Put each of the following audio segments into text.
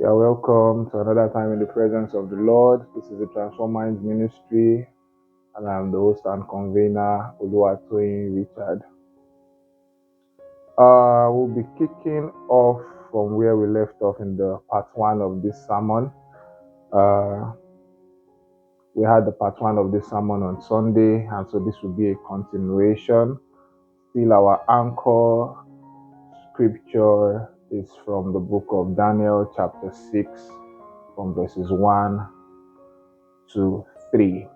You are welcome to another time in the presence of the Lord. This is the Transform Minds Ministry, and I'm the host and convener, Oluwatoyin Richard. We'll be kicking off from where we left off in the part one of this sermon. We had the part one of this sermon on Sunday, and so this will be a continuation. Still, our anchor scripture is from the book of Daniel, chapter 6, from verses 1 to 3.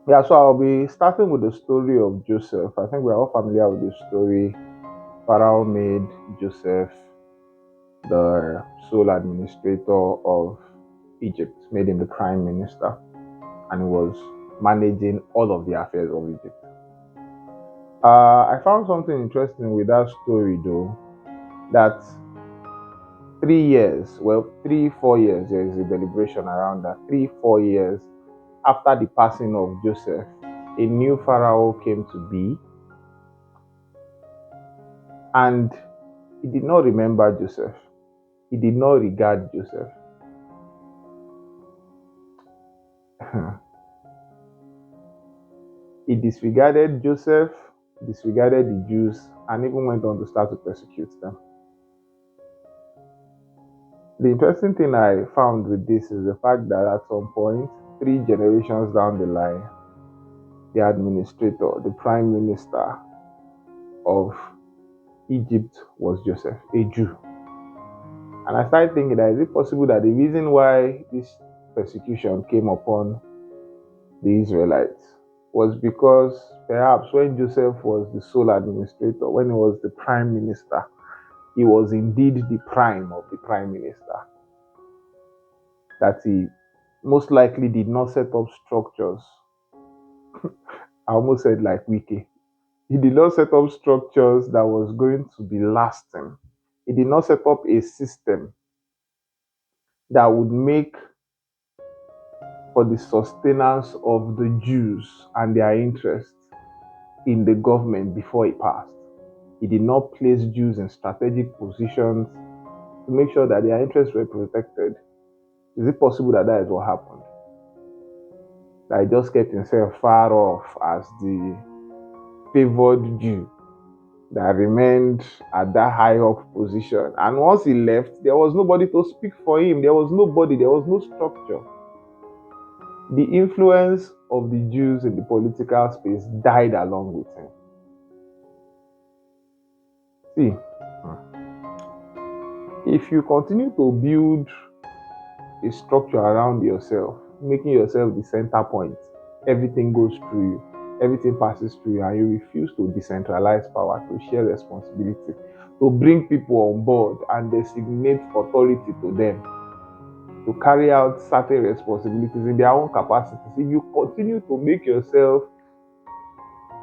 Yeah, so I'll be starting with the story of Joseph. I think we're all familiar with this story. Pharaoh made Joseph the sole administrator of Egypt, made him the prime minister, and he was managing all of the affairs of Egypt. I found something interesting with that story, though, that 4 years, there is a deliberation around that, 4 years after the passing of Joseph, a new Pharaoh came to be, and he did not remember Joseph. He did not regard Joseph. He disregarded Joseph, disregarded the Jews, and even went on to start to persecute them. The interesting thing I found with this is the fact that at some point, 3 generations down the line, the administrator, the prime minister of Egypt was Joseph, a Jew. And I started thinking that is it possible that the reason why this persecution came upon the Israelites was because perhaps when Joseph was the sole administrator, when he was the prime minister, he was indeed the prime of the prime minister. That he most likely did not set up structures. I almost said like Wiki. He did not set up structures that was going to be lasting. He did not set up a system that would make for the sustenance of the Jews and their interests in the government before he passed. He did not place Jews in strategic positions to make sure that their interests were protected. Is it possible that that is what happened? That he just kept himself far off as the favored Jew that remained at that high up position. And once he left, there was nobody to speak for him. There was nobody, there was no structure. The influence of the Jews in the political space died along with him. See, if you continue to build a structure around yourself, making yourself the center point, everything goes through you, everything passes through you, and you refuse to decentralize power, to share responsibility, to bring people on board and designate authority to them, to carry out certain responsibilities in their own capacities. If you continue to make yourself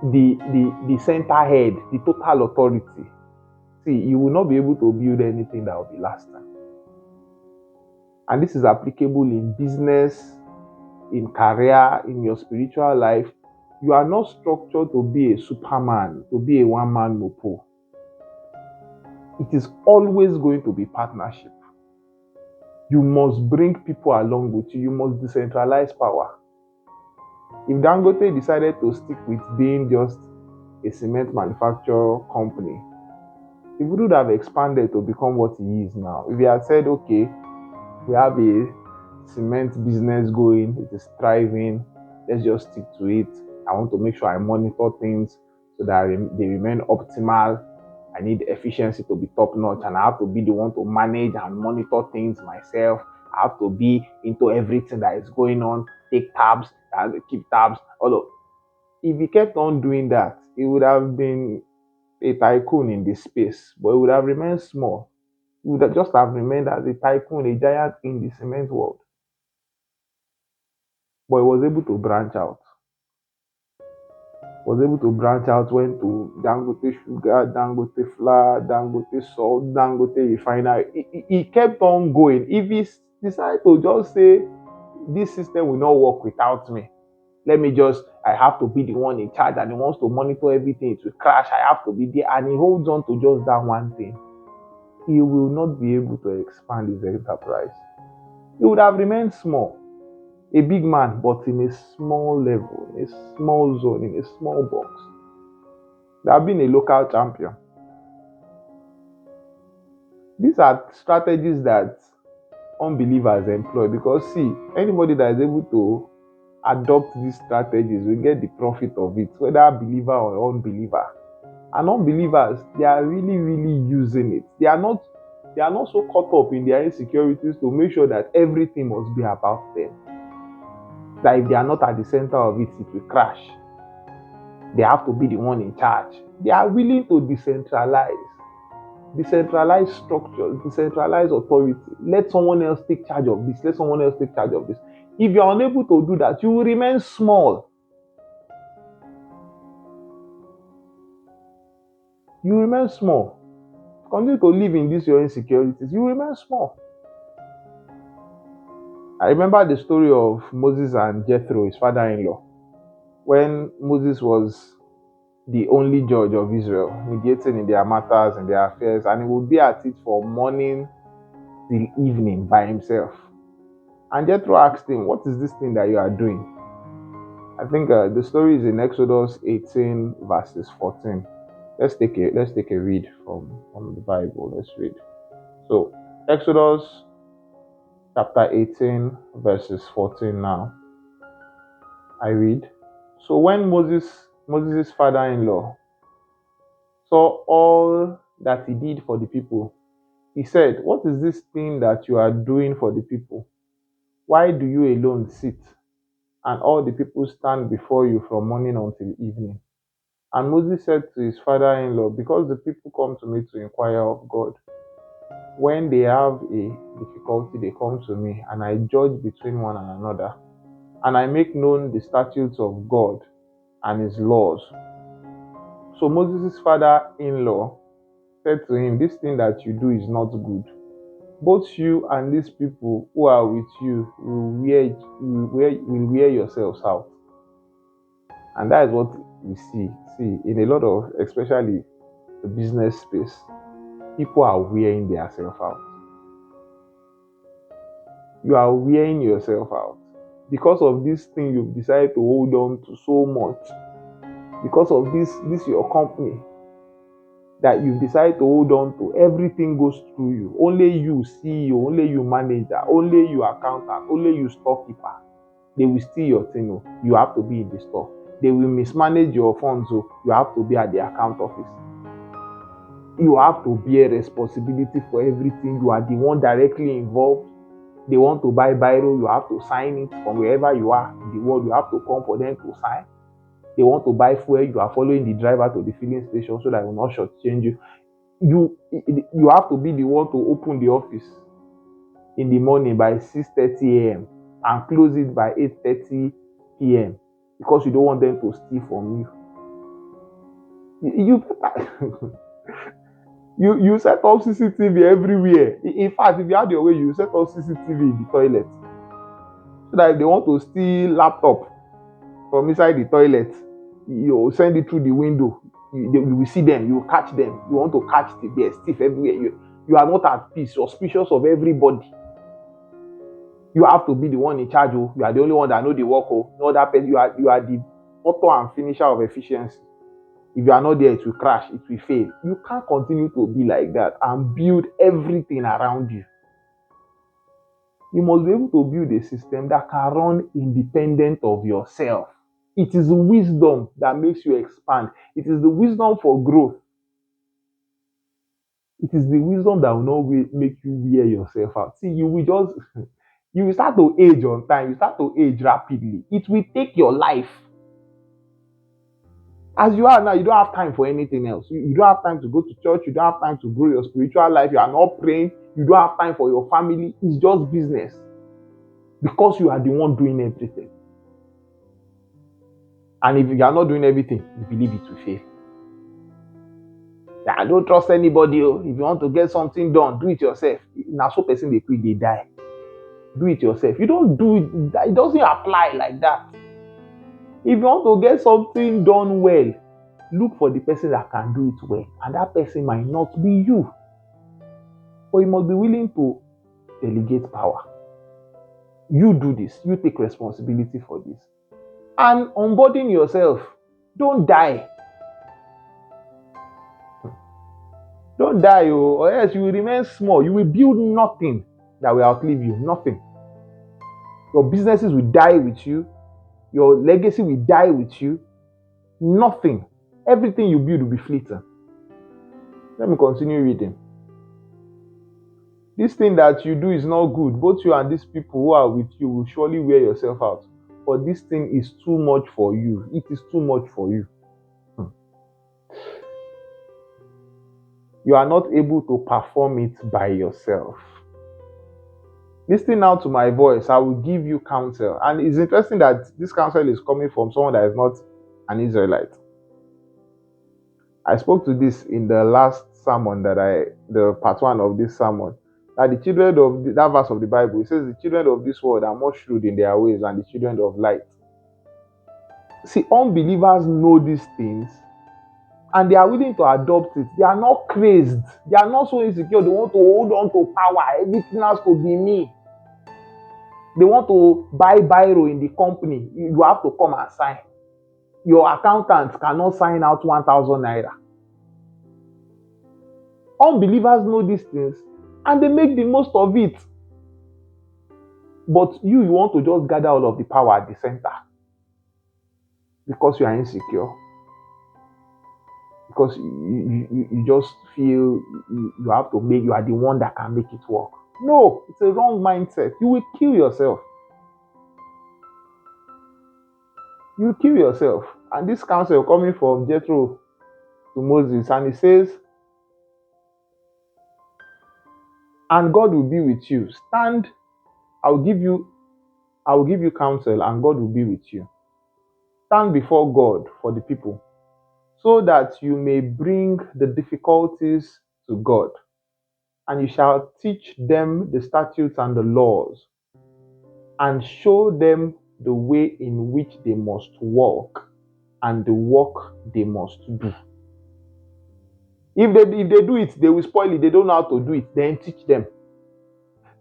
the center head, the total authority, see, you will not be able to build anything that will be lasting. And this is applicable in business, in career, in your spiritual life. You are not structured to be a superman, to be a one-man mopo. It is always going to be partnership. You must bring people along with you. You must decentralize power. If Dangote decided to stick with being just a cement manufacturer company, he would have expanded to become what he is now. If he had said, okay, we have a cement business going, it is thriving, let's just stick to it. I want to make sure I monitor things so that they remain optimal. I need efficiency to be top notch, and I have to be the one to manage and monitor things myself. I have to be into everything that is going on, take tabs, keep tabs. Although, if he kept on doing that, he would have been a tycoon in this space, but he would have remained small. He would just have remained as a tycoon, a giant in the cement world. But he was able to branch out. Went to Dangote Sugar, Dangote Flour, Dangote Salt, Dangote Refinery. He kept on going. If he decided to just say, this system will not work without me, I have to be the one in charge, and he wants to monitor everything, it will crash, I have to be there, and he holds on to just that one thing. he will not be able to expand his enterprise. He would have remained small, a big man, but in a small level, in a small zone, in a small box. They have been a local champion. These are strategies that unbelievers employ because, see, anybody that is able to adopt these strategies will get the profit of it, whether believer or unbeliever. And unbelievers, they are really, really using it. They are not so caught up in their insecurities to make sure that everything must be about them. That if they are not at the center of it, it will crash. They have to be the one in charge. They are willing to decentralize structures, decentralize authority. Let someone else take charge of this. Let someone else take charge of this. If you are unable to do that, you will remain small. You remain small. Continue to live in these your insecurities. You remain small. I remember the story of Moses and Jethro, his father-in-law, when Moses was the only judge of Israel, mediating in their matters and their affairs, and he would be at it from morning till evening by himself. And Jethro asked him, "What is this thing that you are doing?" I think the story is in Exodus 18 verses 14. Let's take a read from the Bible. Let's read. So Exodus chapter 18 verses 14 now. I read. So when Moses' father-in-law saw all that he did for the people, he said, "What is this thing that you are doing for the people? Why do you alone sit, and all the people stand before you from morning until evening?" And Moses said to his father-in-law, "Because the people come to me to inquire of God. When they have a difficulty, they come to me, and I judge between one and another, and I make known the statutes of God and his laws." So Moses' father-in-law said to him, "This thing that you do is not good. Both you and these people who are with you will wear yourselves out." And that is what we see in a lot of, especially the business space, people are wearing themselves out. You are wearing yourself out because of this thing you've decided to hold on to so much. Because of this your company that you've decided to hold on to, everything goes through you. Only you CEO, only you manager, only you accountant, only you storekeeper. They will steal your thing. You have to be in the store. They will mismanage your funds. You have to be at the account office. You have to bear responsibility for everything. You are the one directly involved. They want to buy biro, you have to sign it from wherever you are in the world. You have to come for them to sign. They want to buy fuel, you are following the driver to the filling station so that it will not shortchange you. You have to be the one to open the office in the morning by 6:30 a.m. and close it by 8:30 p.m. because you don't want them to steal from you. You set up CCTV everywhere. In fact, if you had your way, you set up CCTV in the toilet. So that if they want to steal laptop from inside the toilet, you send it through the window. You will see them, you will catch them. You want to catch there's thief everywhere. You are not at peace, suspicious of everybody. You have to be the one in charge. You are the only one that know the work. No other person. You are the author and finisher of efficiency. If you are not there, it will crash, it will fail. You can't continue to be like that and build everything around you. You must be able to build a system that can run independent of yourself. It is wisdom that makes you expand. It is the wisdom for growth. It is the wisdom that will not make you wear yourself out. See, you will start to age on time. You start to age rapidly. It will take your life. As you are now, you don't have time for anything else. You don't have time to go to church. You don't have time to grow your spiritual life. You are not praying. You don't have time for your family. It's just business. Because you are the one doing everything. And if you are not doing everything, you believe it will fail. I don't trust anybody. If you want to get something done, do it yourself. Now, so person they quit, they die. Do it yourself. You don't do it. It doesn't apply like that. If you want to get something done well, look for the person that can do it well. And that person might not be you. But you must be willing to delegate power. You do this. You take responsibility for this. And unburden yourself. Don't die. Don't die, or else you will remain small. You will build nothing that will outlive you. Nothing. Your businesses will die with you. Your legacy will die with you. Nothing. Everything you build will be fleeting. Let me continue reading. This thing that you do is not good. Both you and these people who are with you will surely wear yourself out. But this thing is too much for you. It is too much for you. You are not able to perform it by yourself. Listen now to my voice. I will give you counsel. And it's interesting that this counsel is coming from someone that is not an Israelite. I spoke to this in the last sermon the part 1 of this sermon. That the children of that verse of the Bible, it says the children of this world are more shrewd in their ways than the children of light. See, unbelievers know these things and they are willing to adopt it. They are not crazed. They are not so insecure. They want to hold on to power. Everything has to be me. They want to buy biro in the company. You have to come and sign. Your accountant cannot sign out 1,000 naira. Unbelievers know these things and they make the most of it. But you want to just gather all of the power at the center because you are insecure. Because you just feel you have to make, you are the one that can make it work. No, it's a wrong mindset. You will kill yourself. You will kill yourself. And this counsel coming from Jethro to Moses, and he says, and God will be with you. Stand, I will give you counsel, and God will be with you. Stand before God for the people, so that you may bring the difficulties to God, and you shall teach them the statutes and the laws, and show them the way in which they must walk, and the work they must do. If they do it, they will spoil it. They don't know how to do it. Then teach them.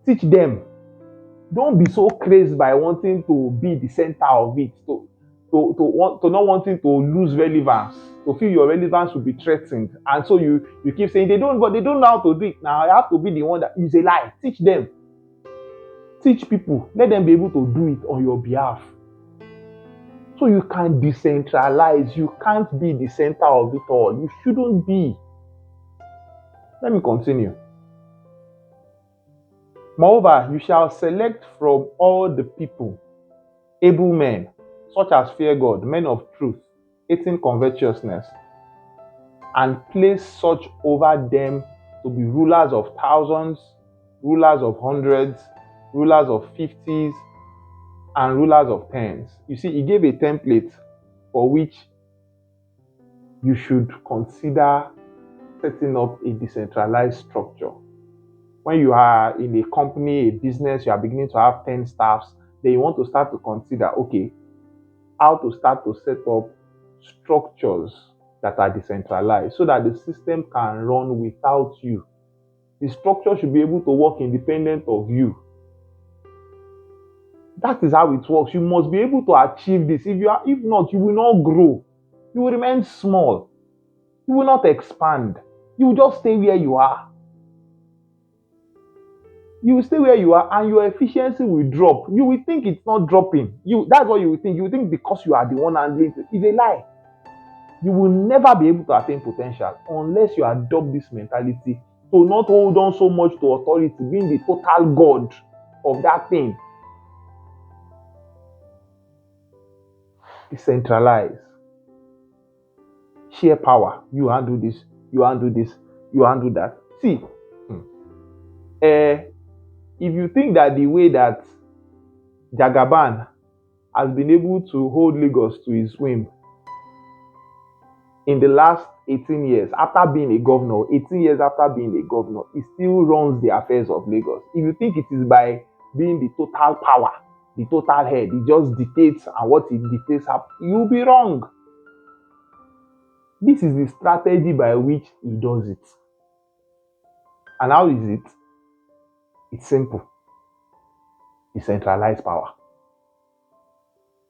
Teach them. Don't be so crazed by wanting to be the center of it, to not wanting to lose relevance, to feel your relevance will be threatened. And so you keep saying they don't know how to do it. Now I have to be the one that is a lie. Teach them. Teach people. Let them be able to do it on your behalf. So you can decentralize. You can't be the center of it all. You shouldn't be. Let me continue. Moreover, you shall select from all the people able men, such as fear God, men of truth, hating covetousness, and place such over them to be rulers of thousands, rulers of hundreds, rulers of 50s, and rulers of 10s. You see, he gave a template for which you should consider setting up a decentralized structure. When you are in a company, a business, you are beginning to have 10 staffs, then you want to start to consider, okay, how to start to set up structures that are decentralized so that the system can run without you. The structure should be able to work independent of you. That is how it works. You must be able to achieve this. If not, you will not grow. You will remain small. You will not expand. You will just stay where you are. You will stay where you are and your efficiency will drop. You will think it's not dropping. That's what you will think. You will think because you are the one handling it. It's a lie. You will never be able to attain potential unless you adopt this mentality to not hold on so much to authority, being the total God of that thing. Decentralize. Share power. You handle this, you handle this, you handle that. See, if you think that the way that Jagaban has been able to hold Lagos to his whim in the last 18 years, after being a governor, 18 years after being a governor, he still runs the affairs of Lagos. If you think it is by being the total power, the total head, he just dictates, and what he dictates happens, you'll be wrong. This is the strategy by which he does it. And how is it? It's simple. Decentralized power.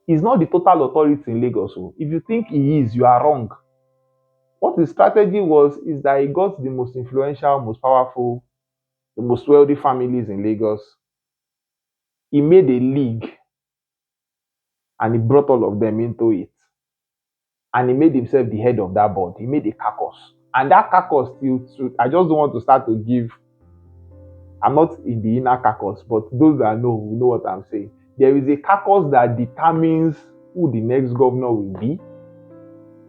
He's not the total authority in Lagos. So if you think he is, you are wrong. What his strategy was is that he got the most influential, most powerful, the most wealthy families in Lagos. He made a league and he brought all of them into it. And he made himself the head of that board. He made a caucus. And that caucus still, I just don't want to start to give, I'm not in the inner caucus, but those that know will know what I'm saying. There is a caucus that determines who the next governor will be,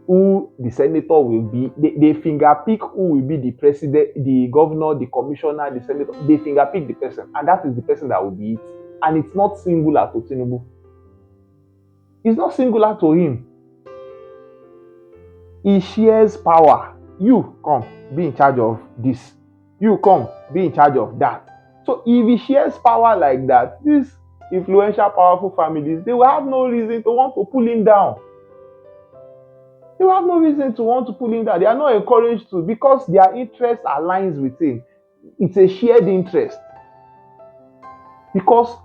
who the senator will be. They finger pick who will be the president, the governor, the commissioner, the senator. They finger pick the person, and that is the person that will be it. And it's not singular to Tinubu. It's not singular to him. He shares power. You come, be in charge of this. You come, be in charge of that. So if he shares power like that, these influential, powerful families, they will have no reason to want to pull him down. They will have no reason to want to pull him down. They are not encouraged to, because their interest aligns with him. It's a shared interest. Because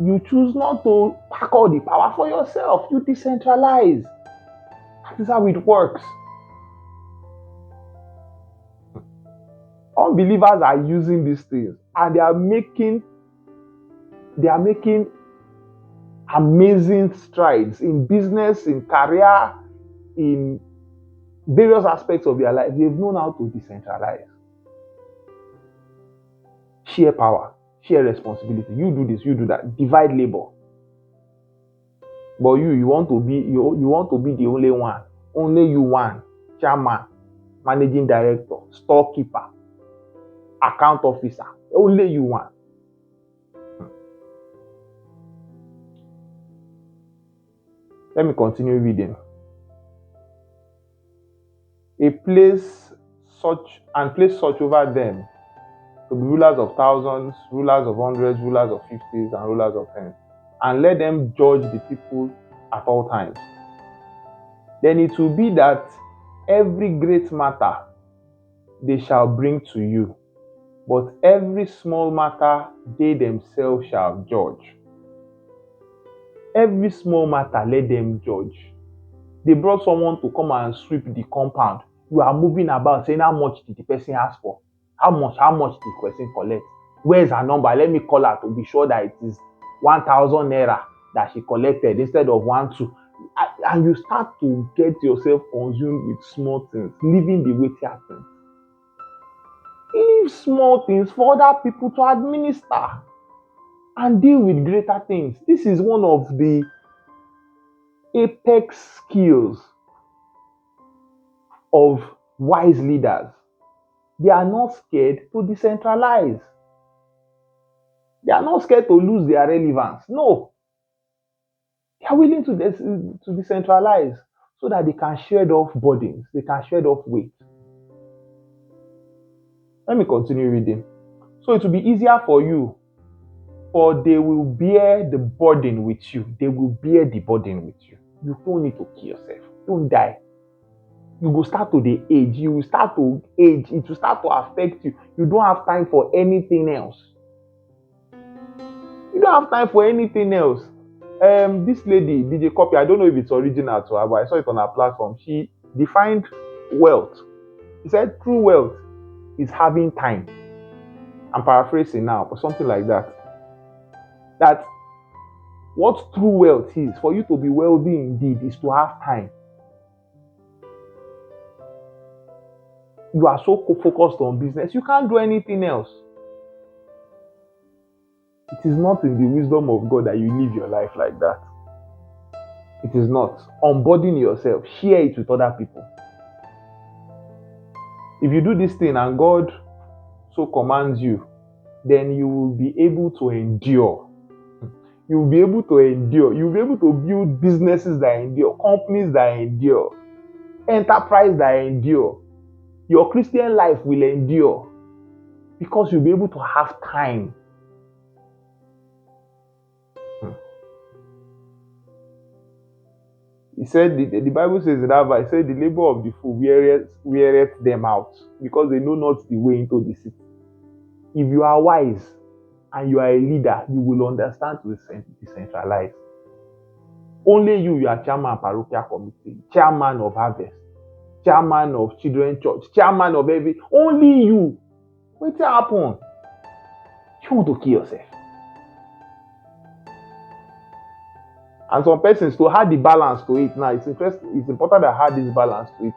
you choose not to pack all the power for yourself. You decentralize. That is how it works. Unbelievers are using these things and they are making amazing strides in business, in career, in various aspects of their life. They've known how to decentralize. Share power, share responsibility. You do this, you do that. Divide labor. But you want to be the only one. Only you one. Chairman, managing director, storekeeper, account officer. Only you one. Let me continue reading. Place such over them to be rulers of thousands, rulers of hundreds, rulers of fifties, and rulers of tens, and let them judge the people at all times. Then it will be that every great matter they shall bring to you, but every small matter they themselves shall judge. Every small matter, let them judge. They brought someone to come and sweep the compound. You are moving about saying, how much did the person ask for? How much did the person collect? Where's her number? Let me call her to be sure that it is 1,000 naira that she collected instead of 1,200. And you start to get yourself consumed with small things, leaving the weightier things. Leave small things for other people to administer and deal with greater things. This is one of the apex skills of wise leaders. They are not scared to decentralize. They are not scared to lose their relevance. No. They are willing to decentralize so that they can shed off burdens. They can shed off weight. Let me continue reading. So it will be easier for you, for they will bear the burden with you. They will bear the burden with you. You don't need to kill yourself. Don't die. You will start to the age. You will start to age. It will start to affect you. You don't have time for anything else. You don't have time for anything else. This lady, DJ Copy, I don't know if it's original to her, but I saw it on her platform. She defined wealth. She said true wealth is having time. I'm paraphrasing now, but something like that. That what true wealth is, for you to be wealthy indeed, is to have time. You are so focused on business, you can't do anything else. It is not in the wisdom of God that you live your life like that. It is not. Unburden yourself. Share it with other people. If you do this thing and God so commands you, then you will be able to endure. You will be able to endure. You will be able to build businesses that endure, companies that endure, enterprise that endure. Your Christian life will endure because you'll be able to have time. He said, the Bible says in that verse, said, the labor of the fool weareth them out, because they know not the way into the city. If you are wise and you are a leader, you will understand to decentralize. Only you are chairman parochial committee, chairman of harvest, chairman of children church, chairman of every, only you. Wetin happen? You want to kill yourself. And some persons to add the balance to it now, it's important to add this balance to it.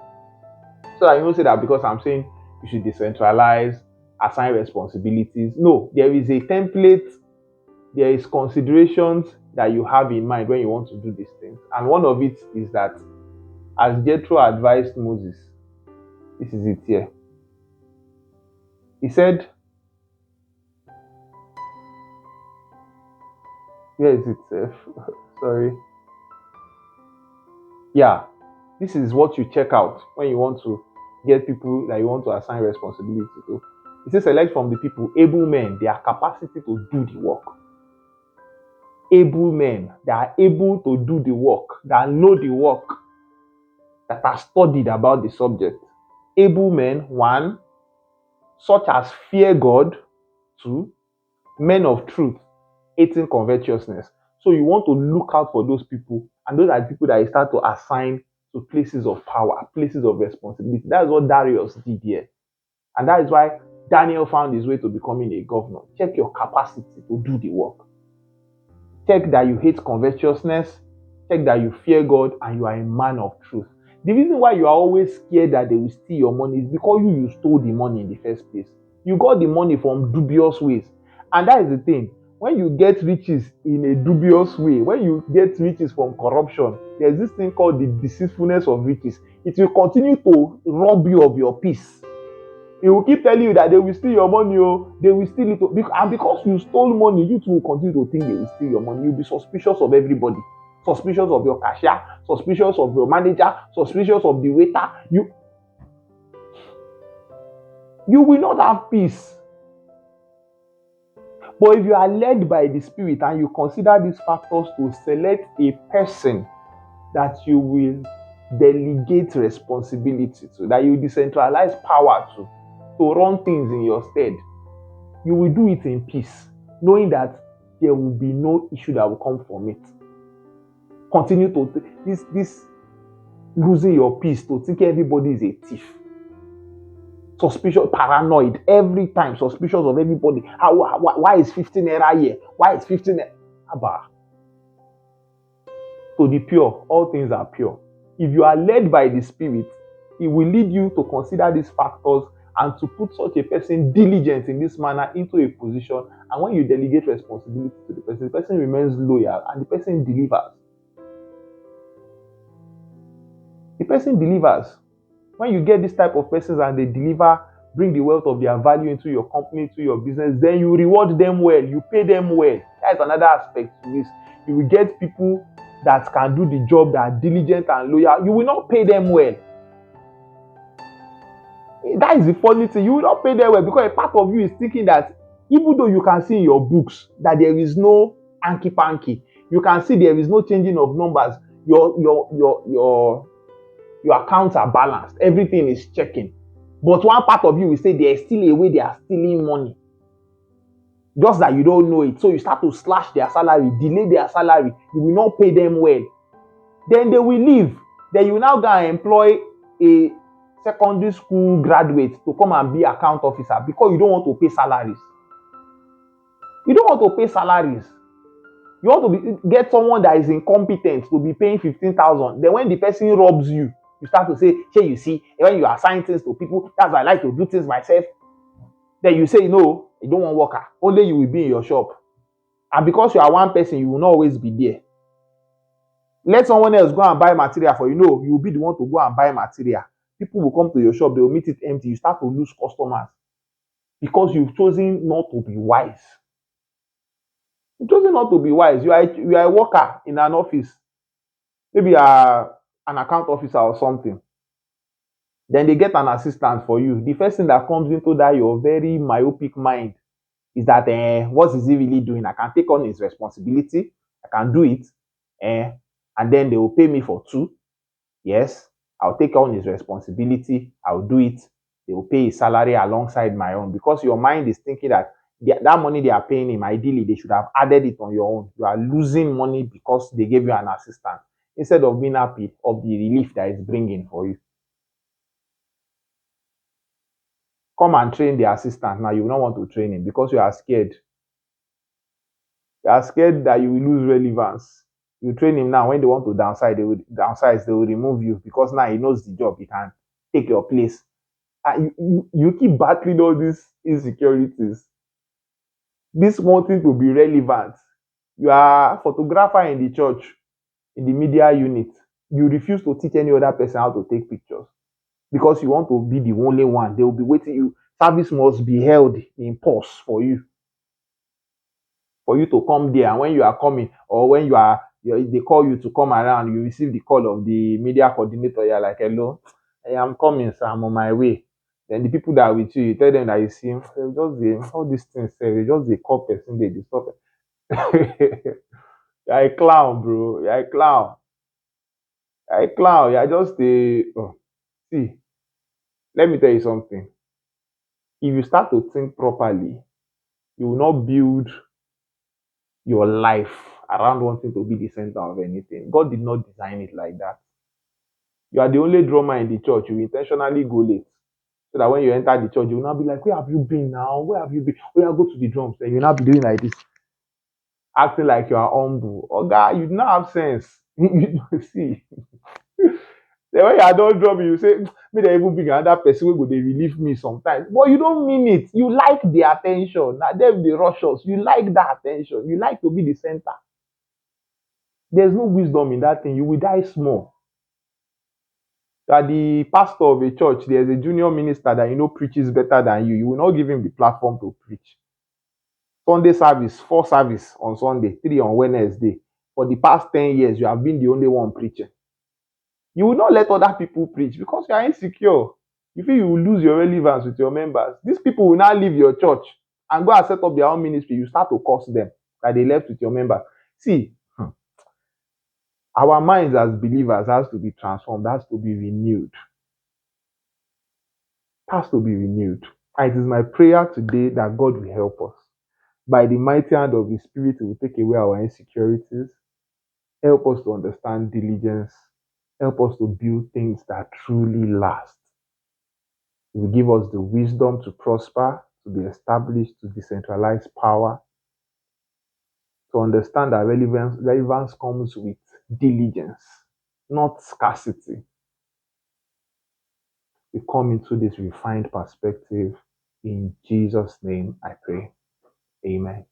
So that you don't say that because I'm saying you should decentralize, assign responsibilities. No, there is a template, there is considerations that you have in mind when you want to do these things. And one of it is that, as Jethro advised Moses, this is it here. He said, where is it? Sorry. Yeah, this is what you check out when you want to get people that you want to assign responsibility to. It says select from the people able men, their capacity to do the work. Able men that are able to do the work, that know the work, that are studied about the subject. Able men, 1, such as fear God, 2, men of truth, 18, covetousness. So you want to look out for those people, and those are the people that you start to assign to places of power, places of responsibility. That's what Darius did here. And that is why Daniel found his way to becoming a governor. Check your capacity to do the work. Check that you hate covetousness. Check that you fear God and you are a man of truth. The reason why you are always scared that they will steal your money is because you stole the money in the first place. You got the money from dubious ways. And that is the thing. When you get riches in a dubious way, when you get riches from corruption, there's this thing called the deceitfulness of riches. It will continue to rob you of your peace. It will keep telling you that they will steal your money, they will steal it. And because you stole money, you too will continue to think they will steal your money. You'll be suspicious of everybody. Suspicious of your cashier, suspicious of your manager, suspicious of the waiter. You will not have peace. But if you are led by the Spirit and you consider these factors to select a person that you will delegate responsibility to, that you decentralize power to run things in your stead, you will do it in peace, knowing that there will be no issue that will come from it. Continue to this losing your peace to think everybody is a thief. Suspicious, paranoid, every time suspicious of everybody. Why is 15 naira here? Why is 15 naira? Abba. To the pure, all things are pure. If you are led by the Spirit, it will lead you to consider these factors and to put such a person diligent in this manner into a position. And when you delegate responsibility to the person remains loyal and the person delivers. The person delivers. When you get this type of persons and they deliver, bring the wealth of their value into your company, into your business, then you reward them well, you pay them well. That's another aspect to this. You will get people that can do the job, that are diligent and loyal. You will not pay them well. That is the funny thing. You will not pay them well because a part of you is thinking that even though you can see in your books that there is no hanky-panky, you can see there is no changing of numbers, your accounts are balanced, everything is checking. But one part of you will say there is still a way they are stealing money. Just that you don't know it. So you start to slash their salary, delay their salary. You will not pay them well. Then they will leave. Then you now go and employ a secondary school graduate to come and be account officer because you don't want to pay salaries. You don't want to pay salaries. You want to get someone that is incompetent to be paying 15,000. Then when the person robs you, you start to say, hey, you see, when you assign things to people, that's why I like to do things myself. Then you say, no, you don't want worker. Only you will be in your shop. And because you are one person, you will not always be there. Let someone else go and buy material for you. No, you will be the one to go and buy material. People will come to your shop, they will meet it empty. You start to lose customers because you've chosen not to be wise. You've chosen not to be wise. You are a worker in an office. Maybe you are an account officer or something. Then they get an assistant for you. The first thing that comes into that your very myopic mind is that what is he really doing? I can take on his responsibility. I can do it. And then they will pay me for 2. Yes, I'll take on his responsibility. I'll do it. They will pay his salary alongside my own because your mind is thinking that that money they are paying him, ideally, they should have added it on your own. You are losing money because they gave you an assistant instead of being happy of the relief that it's bringing for you. Come and train the assistant now. You will not want to train him because you are scared. You are scared that you will lose relevance. You train him now. When they want to downsize, they will remove you because now he knows the job. He can take your place. And you keep battling all these insecurities. This wanting to be relevant. You are a photographer in the church, in the media unit. You refuse to teach any other person how to take pictures because you want to be the only one. They will be waiting you. Service must be held in pause for you to come there. And when you are coming, or when they call you to come around, you receive the call of the media coordinator. You're like, hello, hey, I'm coming, sir. I'm on my way. Then the people that are with you, you tell them that you see all these things, just the call person, they disturb. You're a clown, bro. You're a clown. You're a clown. You're just a. Oh, see, let me tell you something. If you start to think properly, you will not build your life around wanting to be the center of anything. God did not design it like that. You are the only drummer in the church. You intentionally go late. So that when you enter the church, you will not be like, where have you been now? Where have you been? Oh, yeah, go to the drums. Then you'll not be doing like this, acting like you are humble. Oh, God, you do not have sense. You see. Then when you are done drumming, you say, may they even bring another person who go they relieve me sometimes. But you don't mean it. You like the attention. Now them the rush us. You like that attention. You like to be the center. There's no wisdom in that thing. You will die small. That the pastor of a church, there's a junior minister that you know preaches better than you. You will not give him the platform to preach. Sunday service, 4 service on Sunday, 3 on Wednesday. For the past 10 years, you have been the only one preaching. You will not let other people preach because you are insecure. You feel you will lose your relevance with your members. These people will now leave your church and go and set up their own ministry. You start to curse them that they left with your members. See, our minds as believers has to be transformed, has to be renewed. Has to be renewed. And it is my prayer today that God will help us. By the mighty hand of His Spirit, He will take away our insecurities, help us to understand diligence, help us to build things that truly last. He will give us the wisdom to prosper, to be established, to decentralize power, to understand that relevance comes with diligence, not scarcity. We come into this refined perspective. In Jesus' name, I pray. Amen.